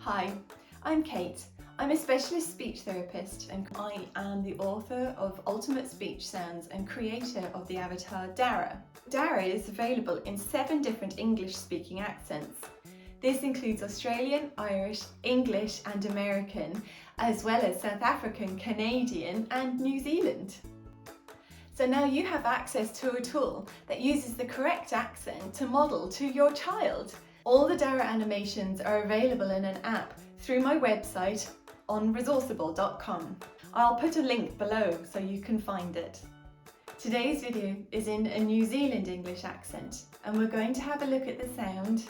Hi, I'm Kate. I'm a specialist speech therapist and I am the author of Ultimate Speech Sounds and creator of the avatar DARA. DARA is available in 7 different English-speaking accents. This includes Australian, Irish, English and American, as well as South African, Canadian and New Zealand. So now you have access to a tool that uses the correct accent to model to your child. All the DARA animations are available in an app through my website on Resourceible.com. I'll put a link below so you can find it. Today's video is in a New Zealand English accent and we're going to have a look at the sound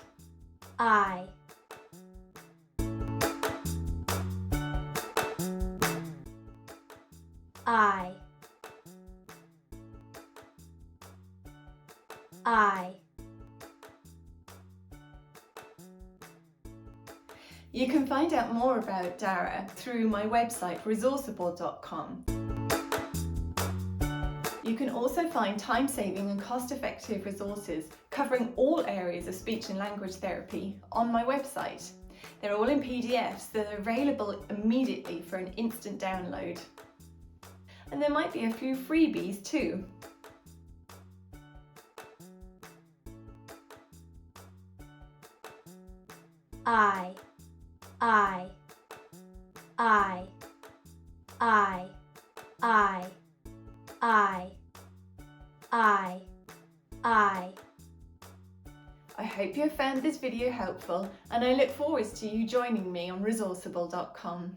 I. I. I. You can find out more about DARA through my website Resourceible.com. You can also find time-saving and cost-effective resources covering all areas of speech and language therapy on my website. They're all in PDFs that are available immediately for an instant download. And there might be a few freebies too. I. I. I. I. I. I. I. I. I hope you have found this video helpful and I look forward to you joining me on Resourceible.com.